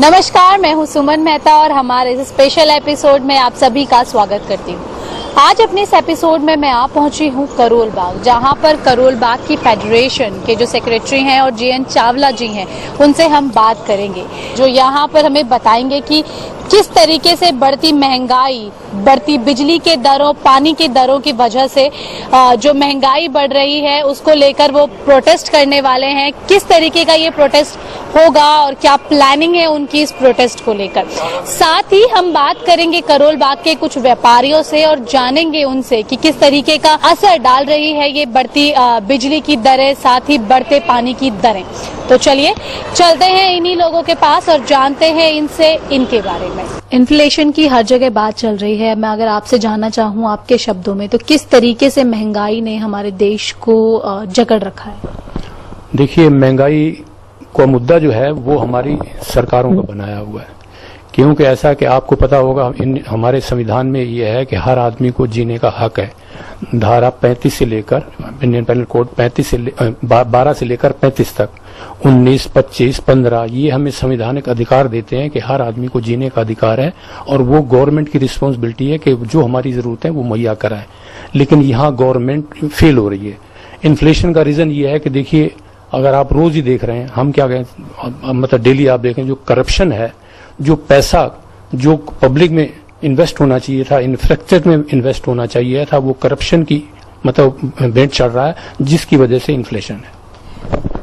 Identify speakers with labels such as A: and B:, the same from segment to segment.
A: नमस्कार, मैं हूं सुमन मेहता और हमारे इस स्पेशल एपिसोड में आप सभी का स्वागत करती हूं। आज अपने इस एपिसोड में मैं आ पहुंची हूं करोल बाग, जहां पर करोल बाग की फेडरेशन के जो सेक्रेटरी हैं और JN चावला जी हैं, उनसे हम बात करेंगे, जो यहां पर हमें बताएंगे कि किस तरीके से बढ़ती महंगाई, बढ़ती बिजली के दरों, पानी की दरों की वजह से जो महंगाई बढ़ रही है उसको लेकर वो प्रोटेस्ट करने वाले हैं। किस तरीके का ये प्रोटेस्ट होगा और क्या प्लानिंग है उनकी इस प्रोटेस्ट को लेकर। साथ ही हम बात करेंगे करोल बाग के कुछ व्यापारियों से और जानेंगे उनसे कि किस तरीके का असर डाल रही है ये बढ़ती बिजली की दरें, साथ ही बढ़ते पानी की दरें। तो चलिए चलते हैं इन्हीं लोगों के पास और जानते हैं इनसे इनके बारे में। इन्फ्लेशन की हर जगह बात चल रही है। मैं अगर आपसे जानना चाहूँ आपके शब्दों में, तो किस तरीके से महंगाई ने हमारे देश को जकड़ रखा है?
B: देखिए, महंगाई का मुद्दा जो है वो हमारी सरकारों का बनाया हुआ है। क्योंकि ऐसा कि आपको पता होगा, हमारे संविधान में ये है कि हर आदमी को जीने का हक है। धारा 35 से लेकर, इंडियन पेनल कोड 12 से लेकर 35 तक, 19, 25, 15 ये हमें संवैधानिक अधिकार देते हैं कि हर आदमी को जीने का अधिकार है और वो गवर्नमेंट की रिस्पॉन्सिबिलिटी है कि जो हमारी जरूरत है वो मुहैया कराए। लेकिन यहाँ गवर्नमेंट फेल हो रही है। इन्फ्लेशन का रीजन ये है कि देखिए, अगर आप रोज ही देख रहे हैं, हम क्या कहें, मतलब डेली आप देखें, जो करप्शन है, जो पैसा जो पब्लिक में इन्वेस्ट होना चाहिए था, इंफ्रास्ट्रक्चर में इन्वेस्ट होना चाहिए था, वो करप्शन की मतलब भेंट चढ़ रहा है, जिसकी वजह से इन्फ्लेशन है।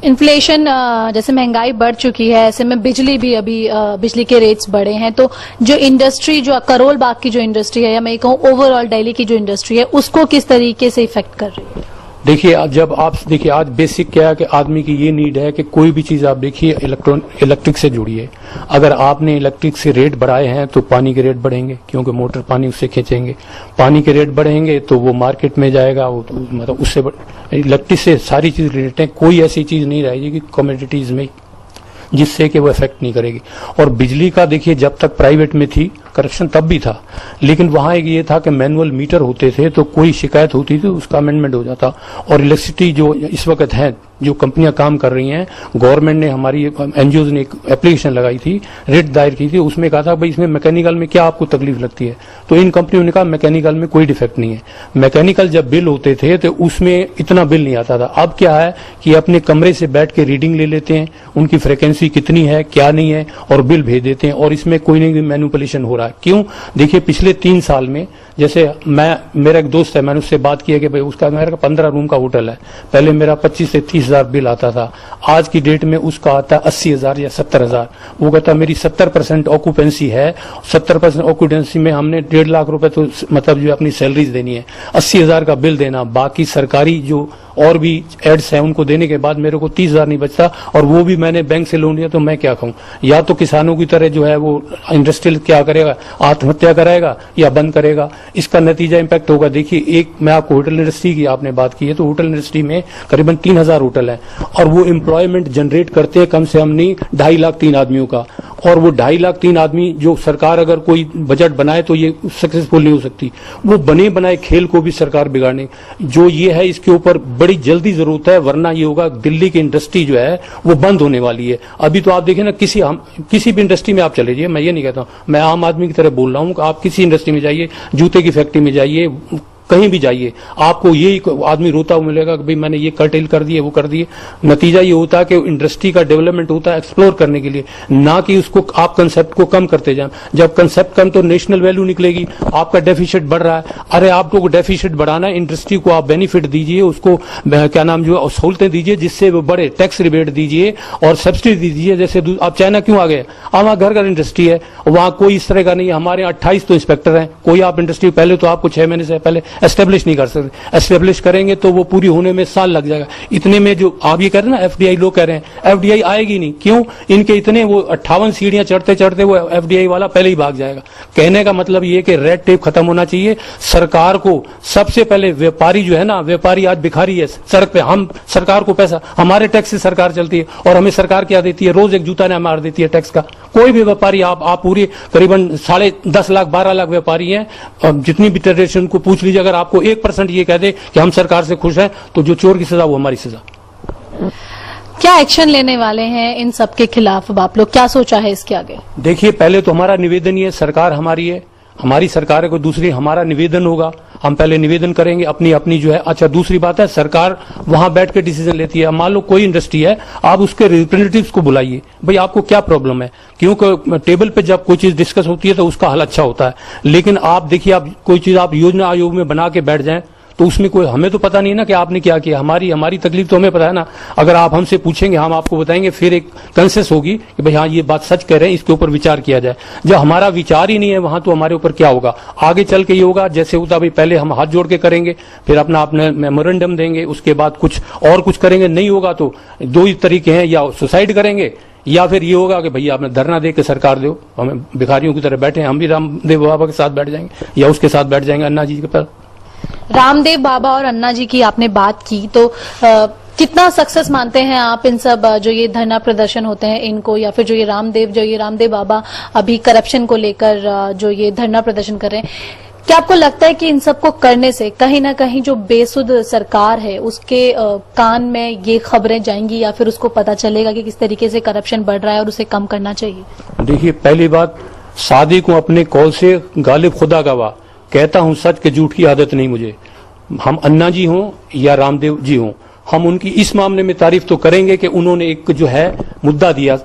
A: इन्फ्लेशन, जैसे महंगाई बढ़ चुकी है, ऐसे में बिजली भी अभी बिजली के रेट्स बढ़े हैं, तो जो इंडस्ट्री, जो करोल बाग की जो इंडस्ट्री है, या मैं कहूँ ओवरऑल दिल्ली की जो इंडस्ट्री है, उसको किस तरीके से इफेक्ट कर रही है?
B: देखिए, जब आप देखिए, आज बेसिक क्या है कि आदमी की ये नीड है कि कोई भी चीज आप देखिए इलेक्ट्रिक से जुड़िए। अगर आपने इलेक्ट्रिक से रेट बढ़ाए हैं तो पानी के रेट बढ़ेंगे, क्योंकि मोटर पानी उससे खींचेंगे। पानी के रेट बढ़ेंगे तो वो मार्केट में जाएगा, मतलब उससे इलेक्ट्रिक से सारी चीज रिलेटेड है। कोई ऐसी चीज नहीं रहेगी कमोडिटीज में जिससे कि वो इफेक्ट नहीं करेगी। और बिजली का देखिए, जब तक प्राइवेट में थी, करप्शन तब भी था, लेकिन वहां एक ये था कि मैनुअल मीटर होते थे, तो कोई शिकायत होती थी उसका अमेंडमेंट हो जाता। और इलेक्ट्रिसिटी जो इस वक्त है, जो कंपनियां काम कर रही हैं, गवर्नमेंट ने, हमारी एनजीओ ने एक एप्लीकेशन लगाई थी, रिट दायर की थी, उसमें कहा था भाई इसमें मैकेनिकल में क्या आपको तकलीफ लगती है? तो इन कंपनियों ने कहा मैकेनिकल में कोई डिफेक्ट नहीं है। मैकेनिकल जब बिल होते थे तो उसमें इतना बिल नहीं आता था। अब क्या है कि अपने कमरे से बैठ के रीडिंग ले लेते हैं, उनकी फ्रिक्वेंसी कितनी है क्या नहीं है, और बिल भेज देते हैं, और इसमें कोई नहीं मैनिपुलेशन हो रहा है। क्यों? देखिए, पिछले 3 साल में, जैसे मेरा एक दोस्त है, मैंने उससे बात की है कि भाई उसका मेरा 15 रूम का होटल है, पहले मेरा 25 से 30 हजार बिल आता था, आज की डेट में उसका आता है 80,000 या 70,000। वो कहता मेरी 70% ऑक्यूपेंसी है, 70% ऑक्यूपेंसी में हमने 1.5 लाख रुपए तो मतलब जो अपनी सैलरीज देनी है, 80,000 का बिल देना, बाकी सरकारी जो और भी एड्स हैं उनको देने के बाद मेरे को 30,000 नहीं बचता, और वो भी मैंने बैंक से लोन लिया। तो मैं क्या कहूँ, या तो किसानों की तरह जो है वो इंडस्ट्रियल क्या करेगा, आत्महत्या कराएगा या बंद करेगा। इसका नतीजा इंपैक्ट होगा। देखिए, एक मैं आपको होटल इंडस्ट्री की आपने बात की है, तो होटल इंडस्ट्री में करीबन 3,000 होटल है, और वो एम्प्लॉयमेंट जनरेट करते हैं कम से कम नहीं 2.5 लाख 3 आदमियों का। और वो 2.5 लाख 3 आदमी, जो सरकार अगर कोई बजट बनाए तो ये सक्सेसफुल नहीं हो सकती। वो बने बनाए खेल को भी सरकार बिगाड़ने, जो ये है इसके ऊपर बड़ी जल्दी जरूरत है, वरना ये होगा दिल्ली की इंडस्ट्री जो है वो बंद होने वाली है। अभी तो आप देखें ना, किसी भी इंडस्ट्री में आप चले जाइए, मैं ये नहीं कहता हूं, मैं आम आदमी की तरह बोल रहा हूं, आप किसी इंडस्ट्री में जाइए, जूते की फैक्ट्री में जाइए, कहीं भी जाइए, आपको यही आदमी रोता हुआ मिलेगा कि भाई मैंने ये कर्टेल कर दिए, वो कर दिए। नतीजा ये होता है कि इंडस्ट्री का डेवलपमेंट होता है एक्सप्लोर करने के लिए, ना कि उसको आप कंसेप्ट को कम करते जाएं। जब कंसेप्ट कम तो नेशनल वैल्यू निकलेगी। आपका डेफिसिट बढ़ रहा है, अरे आपको डेफिसिट बढ़ाना है, इंडस्ट्री को आप बेनिफिट दीजिए, उसको क्या नाम जो सहूलतें दीजिए जिससे वो बढ़े, टैक्स रिबेट दीजिए और सब्सिडी दीजिए। जैसे आप चाइना क्यों आ गए? वहां घर घर इंडस्ट्री है, वहां कोई इस तरह का नहीं है। हमारे 28 तो इंस्पेक्टर हैं, कोई आप इंडस्ट्री पहले तो आपको 6 महीने से पहले एस्टेब्लिश नहीं कर सकते। एस्टेब्लिश करेंगे तो वो पूरी होने में साल लग जाएगा। इतने में जो आप ये कह रहे हैं ना, एफडीआई लोग कह रहे हैं एफडीआई आएगी नहीं, क्यों? इनके इतने वो 58 सीढ़ियां चढ़ते चढ़ते वो एफडीआई वाला पहले ही भाग जाएगा। कहने का मतलब ये कि रेड टेप खत्म होना चाहिए। सरकार को सबसे पहले, व्यापारी जो है ना, व्यापारी आज भिखारी है सड़क पे, हम सरकार को पैसा, हमारे टैक्स से सरकार चलती है, और हमें सरकार क्या देती है? रोज एक जूता ने मार देती है टैक्स का। कोई भी व्यापारी, आप पूरी करीबन 10.5 लाख 12 लाख व्यापारी हैं, जितनी भी फेडरेशन को पूछ लीजिए, अगर आपको 1% ये कह दे कि हम सरकार से खुश हैं, तो जो चोर की सजा वो हमारी सजा।
A: क्या एक्शन लेने वाले हैं इन सब के खिलाफ? अब आप लोग क्या सोचा है इसके आगे?
B: देखिए, पहले तो हमारा निवेदन ये, सरकार हमारी है, हमारी सरकार है, कोई दूसरी, हमारा निवेदन होगा, हम पहले निवेदन करेंगे अपनी अपनी जो है। अच्छा, दूसरी बात है, सरकार वहां बैठ के डिसीजन लेती है। मान लो कोई इंडस्ट्री है, आप उसके रिप्रेजेंटेटिव्स को बुलाइए, भाई आपको क्या प्रॉब्लम है, क्योंकि टेबल पे जब कोई चीज डिस्कस होती है तो उसका हल अच्छा होता है। लेकिन आप देखिए, आप कोई चीज आप योजना आयोग में बना के बैठ जाएं तो उसमें कोई, हमें तो पता नहीं ना कि आपने क्या किया। हमारी तकलीफ तो हमें पता है ना। अगर आप हमसे पूछेंगे, हम आपको बताएंगे, फिर एक कंसेंसस होगी कि भाई हाँ, ये बात सच कह रहे हैं, इसके ऊपर विचार किया जाए। जब हमारा विचार ही नहीं है वहां, तो हमारे ऊपर क्या होगा? आगे चल के ये होगा जैसे होता, भाई पहले हम हाथ जोड़ के करेंगे, फिर अपने मेमोरेंडम देंगे, उसके बाद कुछ करेंगे। नहीं होगा तो दो ही तरीके हैं, या सुसाइड करेंगे या फिर ये होगा कि भैया आपने धरना दे के सरकार दो, हमें भिखारियों की तरह बैठे हैं। हम भी रामदेव बाबा के साथ बैठ जाएंगे या उसके साथ बैठ जाएंगे, अन्ना जी के पास।
A: रामदेव बाबा और अन्ना जी की आपने बात की, तो कितना सक्सेस मानते हैं आप इन सब जो ये धरना प्रदर्शन होते हैं इनको, या फिर जो ये रामदेव बाबा अभी करप्शन को लेकर जो ये धरना प्रदर्शन कर रहे हैं, क्या आपको लगता है कि इन सबको करने से कहीं ना कहीं जो बेसुध सरकार है उसके कान में ये खबरें जाएंगी, या फिर उसको पता चलेगा कि किस तरीके से करप्शन बढ़ रहा है और उसे कम करना चाहिए?
B: देखिए, पहली बात, शादी को अपने कौल से गालिब खुदा गवाह, कहता हूं सच के झूठ की आदत नहीं मुझे। हम अन्ना जी हों या रामदेव जी हों, हम उनकी इस मामले में तारीफ तो करेंगे कि उन्होंने एक जो है मुद्दा दिया,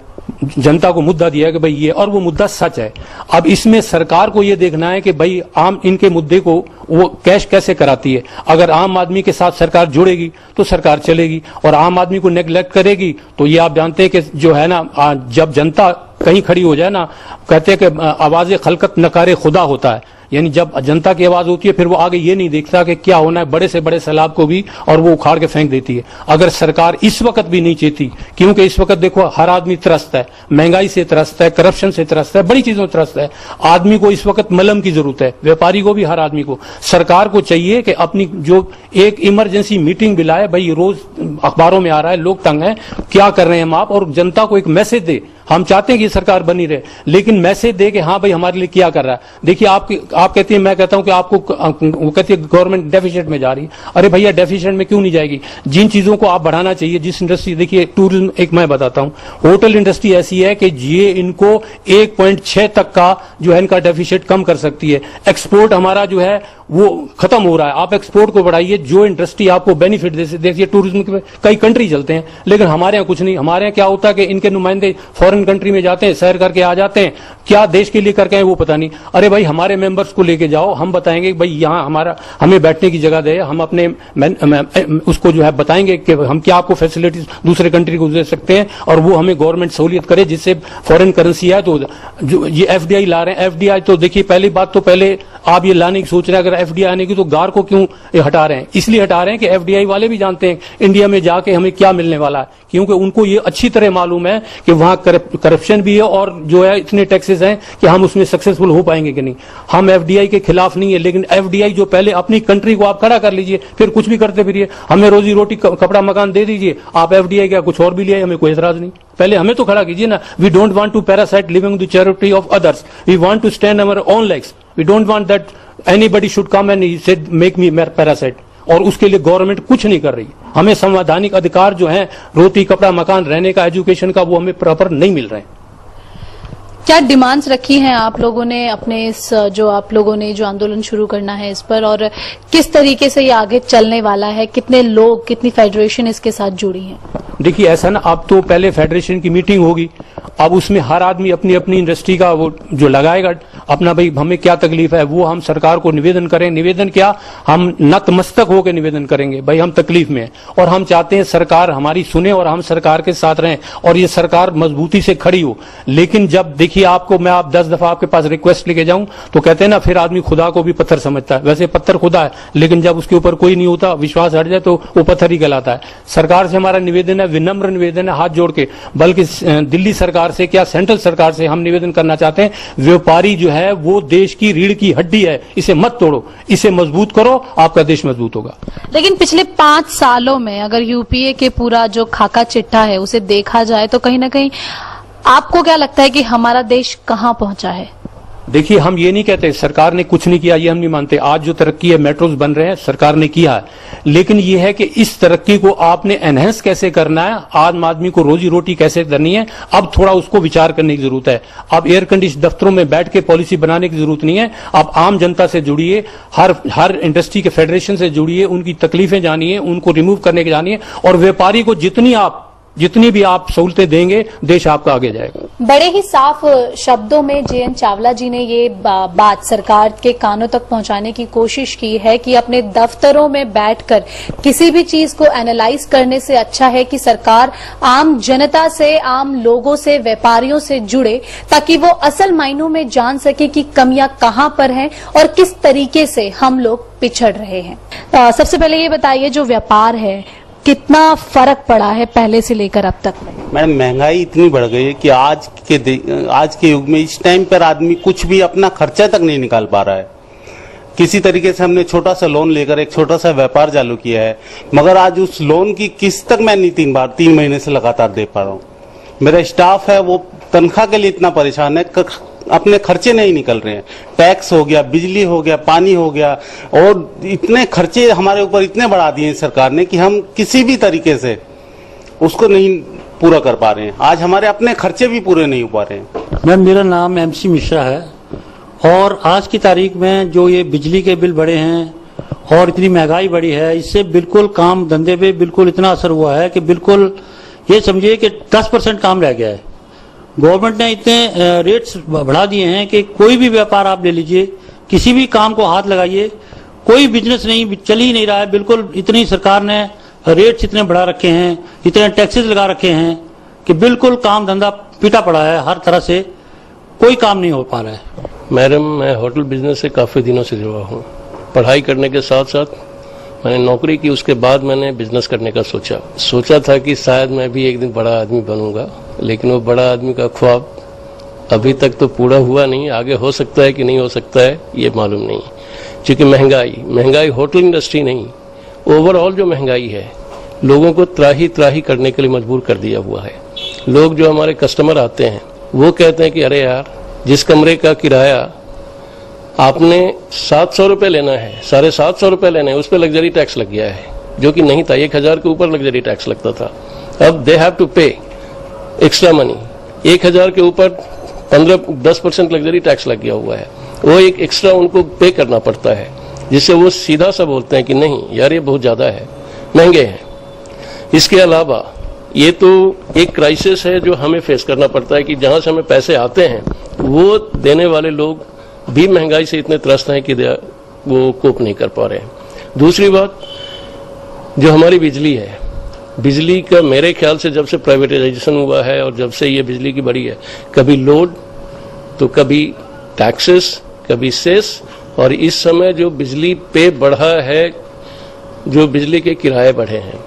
B: जनता को मुद्दा दिया कि भाई ये, और वो मुद्दा सच है। अब इसमें सरकार को ये देखना है कि भाई आम इनके मुद्दे को वो कैश कैसे कराती है। अगर आम आदमी के साथ सरकार जुड़ेगी तो सरकार चलेगी, और आम आदमी को नेग्लेक्ट करेगी तो ये आप जानते हैं कि जो है ना, जब जनता कहीं खड़ी हो जाए ना, कहते हैं कि आवाज़े खलकत नकारे खुदा होता है, यानी जब जनता की आवाज होती है फिर वो आगे ये नहीं देखता कि क्या होना है, बड़े से बड़े सैलाब को भी, और वो उखाड़ के फेंक देती है। अगर सरकार इस वक्त भी नहीं चेती, क्योंकि इस वक्त देखो हर आदमी त्रस्त है, महंगाई से त्रस्त है, करप्शन से त्रस्त है, बड़ी चीजों से त्रस्त है। आदमी को इस वक्त मलम की जरूरत है, व्यापारी को भी, हर आदमी को। सरकार को चाहिए कि अपनी जो एक इमरजेंसी मीटिंग बुलाए, भाई रोज अखबारों में आ रहा है, लोग तंग हैं, क्या कर रहे हैं हम आप, और जनता को एक मैसेज दे। हम चाहते हैं कि सरकार बनी रहे, लेकिन मैसेज दे कि हाँ भाई हमारे लिए क्या कर रहा है। देखिए, आप कहती है, मैं कहता हूं कि आपको, वो कहती है गवर्नमेंट डेफिसिट में जा रही है। अरे भैया, डेफिसिट में क्यों नहीं जाएगी? जिन चीजों को आप बढ़ाना चाहिए, जिस इंडस्ट्री, देखिए टूरिज्म, एक मैं बताता हूं, होटल इंडस्ट्री ऐसी है कि ये इनको 1.6 तक का जो है इनका डेफिसिट कम कर सकती है। एक्सपोर्ट हमारा जो है वो खत्म हो रहा है, आप एक्सपोर्ट को बढ़ाइए, जो इंडस्ट्री आपको बेनिफिट दे। देखिए टूरिज्म के कई कंट्री चलते हैं, लेकिन हमारे यहाँ कुछ नहीं। हमारे यहाँ क्या होता है कि इनके नुमाइंदे फॉरेन कंट्री में जाते हैं, सैर करके आ जाते हैं, क्या देश के लिए करके आए वो पता नहीं। अरे भाई, हमारे मेंबर्स को लेके जाओ, हम बताएंगे भाई यहाँ हमें बैठने की जगह दे, हम अपने उसको जो है बताएंगे कि हम क्या आपको फैसिलिटीज दूसरे कंट्री को दे सकते हैं, और वो हमें गवर्नमेंट सहूलियत करे जिससे फॉरेन करेंसी है। तो जो ये एफडीआई ला रहे हैं, एफडीआई तो देखिए, पहली बात तो पहले आप ये लाने की सोच रहे हैं, अगर एफडीआई आने की तो गार को क्यों हटा रहे हैं? इसलिए हटा रहे हैं कि एफडीआई वाले भी जानते हैं इंडिया में जाके हमें क्या मिलने वाला है, क्योंकि उनको ये अच्छी तरह मालूम है कि वहां करप्शन भी है और जो है इतने टैक्सेस हैं कि हम उसमें सक्सेसफुल हो पाएंगे कि नहीं। हम एफडीआई के खिलाफ नहीं है, लेकिन एफडीआई जो पहले अपनी कंट्री को आप खड़ा कर लीजिए, फिर कुछ भी करते फिरिए, हमें रोजी रोटी कपड़ा मकान दे दीजिए, आप एफडीआई का कुछ और भी ले, हमें कोई एतराज नहीं। पहले हमें तो खड़ा कीजिए ना। We don't want to parasite living the charity of others, we want to stand our own legs, we don't want that anybody should come and he said make me parasite. और उसके लिए गवर्नमेंट कुछ नहीं कर रही। हमें संवैधानिक अधिकार जो है, रोटी कपड़ा मकान, रहने का, एजुकेशन का, वो हमें प्रॉपर नहीं मिल रहे हैं।
A: क्या डिमांड्स रखी हैं आप लोगों ने अपने इस, जो आप लोगों ने जो आंदोलन शुरू करना है इस पर, और किस तरीके से ये आगे चलने वाला है? कितने लोग, कितनी फेडरेशन इसके साथ जुड़ी हैं?
B: देखिए ऐसा ना, अब तो पहले फेडरेशन की मीटिंग होगी, अब उसमें हर आदमी अपनी अपनी इंडस्ट्री का वो जो लगाएगा अपना, भाई हमें क्या तकलीफ है, वो हम सरकार को निवेदन करें। निवेदन क्या, हम नतमस्तक होकर निवेदन करेंगे, भाई हम तकलीफ में हैं और हम चाहते हैं सरकार हमारी सुने और हम सरकार के साथ रहें और ये सरकार मजबूती से खड़ी हो। लेकिन जब देखिए आपको मैं 10 दफा आपके पास रिक्वेस्ट लेके जाऊं तो कहते हैं ना, फिर आदमी खुदा को भी पत्थर समझता है। वैसे पत्थर खुदा है, लेकिन जब उसके ऊपर कोई नहीं होता, विश्वास हट जाए तो वो पत्थर ही कहलाता है। सरकार से हमारा निवेदन है, विनम्र निवेदन है, हाथ जोड़ के, बल्कि दिल्ली सरकार से क्या सेंट्रल सरकार से हम निवेदन करना चाहते हैं, व्यापारी जो है वो देश की रीढ़ की हड्डी है, इसे मत तोड़ो, इसे मजबूत करो, आपका देश मजबूत होगा।
A: लेकिन पिछले 5 सालों में अगर यूपीए के पूरा जो खाका चिट्ठा है उसे देखा जाए तो कहीं ना कहीं आपको क्या लगता है कि हमारा देश कहां पहुंचा है?
B: देखिए, हम ये नहीं कहते सरकार ने कुछ नहीं किया, ये हम नहीं मानते। आज जो तरक्की है, मेट्रोज बन रहे हैं, सरकार ने किया है, लेकिन ये है कि इस तरक्की को आपने एनहेंस कैसे करना है, आम आदमी को रोजी रोटी कैसे करनी है, अब थोड़ा उसको विचार करने की जरूरत है। अब एयर कंडीशन दफ्तरों में बैठ के पॉलिसी बनाने की जरूरत नहीं है। अब आम जनता से जुड़िए, हर इंडस्ट्री के फेडरेशन से जुड़िए, उनकी तकलीफें जानिए, उनको रिमूव करने की जानिए, और व्यापारी को जितनी भी आप सहूलतें देंगे, देश आपका आगे जाएगा।
A: बड़े ही साफ शब्दों में JN चावला जी ने ये बात सरकार के कानों तक पहुंचाने की कोशिश की है कि अपने दफ्तरों में बैठकर किसी भी चीज को एनालाइज करने से अच्छा है कि सरकार आम जनता से, आम लोगों से, व्यापारियों से जुड़े, ताकि वो असल मायनों में जान सके कि कमियां कहां पर हैं और किस तरीके से हम लोग पिछड़ रहे हैं। सबसे पहले ये बताइए, जो व्यापार है कितना फर्क पड़ा है पहले से लेकर अब तक में?
C: मैडम, महंगाई इतनी बढ़ गई है कि आज के युग में इस टाइम पर आदमी कुछ भी अपना खर्चा तक नहीं निकाल पा रहा है। किसी तरीके से हमने छोटा सा लोन लेकर एक छोटा सा व्यापार चालू किया है, मगर आज उस लोन की किस्त तक मैं नहीं 3 महीने से लगातार दे पा रहा हूँ। मेरा स्टाफ है वो तनख्वाह के लिए इतना परेशान है, अपने खर्चे नहीं निकल रहे हैं। टैक्स हो गया, बिजली हो गया, पानी हो गया, और इतने खर्चे हमारे ऊपर इतने बढ़ा दिए हैं सरकार ने कि हम किसी भी तरीके से उसको नहीं पूरा कर पा रहे हैं। आज हमारे अपने खर्चे भी पूरे नहीं हो पा रहे हैं।
D: मैम, मेरा नाम MC मिश्रा है, और आज की तारीख में जो ये बिजली के बिल बढ़े हैं और इतनी महंगाई बढ़ी है, इससे बिल्कुल काम धंधे पे बिल्कुल इतना असर हुआ है कि बिल्कुल ये समझिए कि 10% काम रह गया है। गवर्नमेंट ने इतने रेट्स बढ़ा दिए हैं कि कोई भी व्यापार आप ले लीजिए, किसी भी काम को हाथ लगाइए, कोई बिजनेस नहीं चल ही नहीं रहा है। बिल्कुल इतनी सरकार ने रेट्स इतने बढ़ा रखे हैं, इतने टैक्सेस लगा रखे हैं कि बिल्कुल काम धंधा पीटा पड़ा है, हर तरह से कोई काम नहीं हो पा रहा है।
E: मैडम, मैं होटल बिजनेस से काफ़ी दिनों से जुड़ा हूँ। पढ़ाई करने के साथ साथ मैंने नौकरी की, उसके बाद मैंने बिजनेस करने का सोचा था कि शायद मैं भी एक दिन बड़ा आदमी बनूंगा, लेकिन वो बड़ा आदमी का ख्वाब अभी तक तो पूरा हुआ नहीं। आगे हो सकता है कि नहीं हो सकता है, ये मालूम नहीं। क्योंकि महंगाई होटल इंडस्ट्री नहीं, ओवरऑल जो महंगाई है लोगों को त्राही करने के लिए मजबूर कर दिया हुआ है। लोग जो हमारे कस्टमर आते हैं वो कहते हैं कि अरे यार, जिस कमरे का किराया आपने 700 रुपये लेना है, 750 रुपये लेना है, उस पर लग्जरी टैक्स लग गया है, जो कि नहीं था। 1000 के ऊपर लग्जरी टैक्स लगता था, अब दे हैव टू पे एक्स्ट्रा मनी। 1000 के ऊपर 15-10% लग्जरी टैक्स लग गया हुआ है, वो एक एक्स्ट्रा उनको पे करना पड़ता है, जिससे वो सीधा सा बोलते हैं कि नहीं यार, ये बहुत ज़्यादा है, महंगे हैं। इसके अलावा ये तो एक क्राइसिस है जो हमें फेस करना पड़ता है कि जहाँ से हमें पैसे आते हैं वो देने वाले लोग भी महंगाई से इतने त्रस्त हैं कि वो कोप नहीं कर पा रहे हैं। दूसरी बात, जो हमारी बिजली है, बिजली का मेरे ख्याल से जब से प्राइवेटाइजेशन हुआ है और जब से ये बिजली की बढ़ी है, कभी लोड तो कभी टैक्सेस, कभी सेस, और इस समय जो बिजली पे बढ़ा है, जो बिजली के किराए बढ़े हैं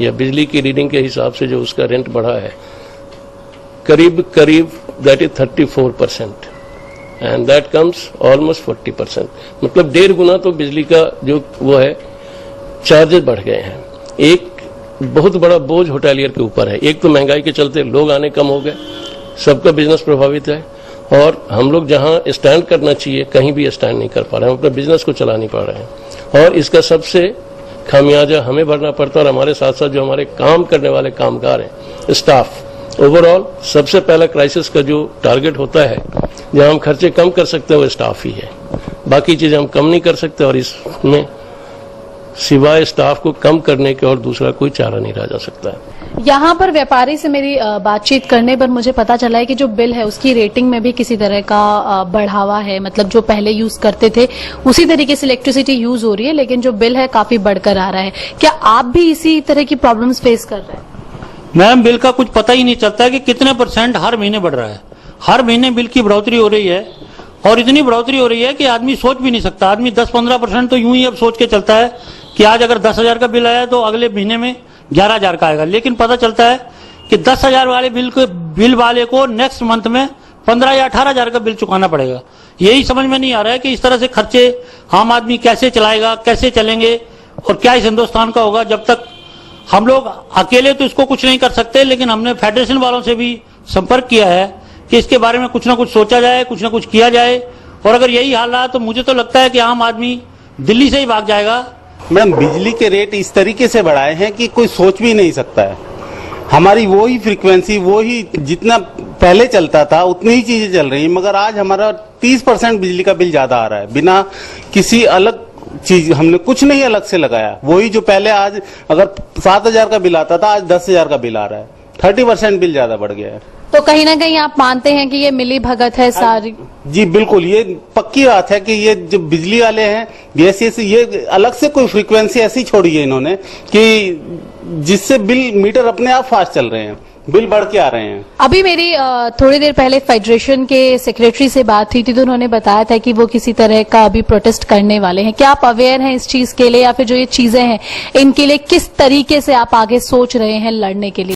E: या बिजली की रीडिंग के हिसाब से जो उसका रेंट बढ़ा है, करीब that is 34%, and that comes almost 40%। मतलब 1.5 गुना तो बिजली का जो वो है चार्जेस बढ़ गए हैं। एक बहुत बड़ा बोझ होटेलियर के ऊपर है। एक तो महंगाई के चलते लोग आने कम हो गए, सबका बिजनेस प्रभावित है, और हम लोग जहां स्टैंड करना चाहिए कहीं भी स्टैंड नहीं कर पा रहे हैं, अपने बिजनेस को चला नहीं पा रहे हैं, और इसका सबसे खामियाजा हमें भरना पड़ता है, और हमारे साथ साथ जो हमारे काम करने वाले कामगार हैं, स्टाफ। ओवरऑल सबसे पहला क्राइसिस का जो टारगेट होता है, जहां हम खर्चे कम कर सकते हैं, वो स्टाफ ही है। बाकी चीजें हम कम नहीं कर सकते, और इसमें सिवाय स्टाफ को कम करने के और दूसरा कोई चारा नहीं रह जा सकता है।
A: यहाँ पर व्यापारी से मेरी बातचीत करने पर मुझे पता चला है कि जो बिल है उसकी रेटिंग में भी किसी तरह का बढ़ावा है। मतलब जो पहले यूज करते थे उसी तरीके से इलेक्ट्रिसिटी यूज हो रही है, लेकिन जो बिल है काफी बढ़कर आ रहा है। क्या आप भी इसी तरह की प्रॉब्लम्स फेस कर रहे हैं?
D: मैम, बिल का कुछ पता ही नहीं चलता है कि कितने % हर महीने बढ़ रहा है। हर महीने बिल की बढ़ोतरी हो रही है, और इतनी बढ़ोतरी हो रही है कि आदमी सोच भी नहीं सकता। आदमी 10-15% तो यूं ही अब सोच के चलता है कि आज अगर 10,000 का बिल आया तो अगले महीने में 11,000 का आएगा, लेकिन पता चलता है कि 10,000 वाले बिल वाले को नेक्स्ट मंथ में 15 या 18,000 का बिल चुकाना पड़ेगा। यही समझ में नहीं आ रहा है कि इस तरह से खर्चे आम आदमी कैसे चलाएगा, कैसे चलेंगे, और क्या इस हिंदुस्तान का होगा। जब तक हम लोग अकेले तो इसको कुछ नहीं कर सकते, लेकिन हमने फेडरेशन वालों से भी संपर्क किया है कि इसके बारे में कुछ ना कुछ सोचा जाए, कुछ ना कुछ किया जाए, और अगर यही हाल रहा तो मुझे तो लगता है कि आम आदमी दिल्ली से ही भाग जाएगा।
C: मैडम, बिजली के रेट इस तरीके से बढ़ाए हैं कि कोई सोच भी नहीं सकता है। हमारी वही फ्रीक्वेंसी, वही जितना पहले चलता था उतनी ही चीजें चल रही हैं, मगर आज हमारा 30% बिजली का बिल ज्यादा आ रहा है, बिना किसी अलग चीज, हमने कुछ नहीं अलग से लगाया। वही जो पहले, आज अगर 7,000 का बिल आता था, आज 10,000 का बिल आ रहा है। 30% बिल ज्यादा बढ़ गया है।
A: तो कहीं ना कहीं आप मानते हैं कि ये मिली भगत है सारी?
C: जी बिल्कुल, ये पक्की बात है कि ये जो बिजली वाले हैं, ये अलग से कोई फ्रीक्वेंसी ऐसी छोड़ी है इन्होंने कि जिससे बिल मीटर अपने आप फास्ट चल रहे हैं, बिल बढ़ के आ रहे हैं।
A: अभी मेरी थोड़ी देर पहले फेडरेशन के सेक्रेटरी से बात हुई थी, तो उन्होंने बताया था कि वो किसी तरह का अभी प्रोटेस्ट करने वाले हैं। क्या आप अवेयर हैं इस चीज के लिए, या फिर जो ये चीजें हैं इनके लिए किस तरीके से आप आगे सोच रहे हैं लड़ने के लिए?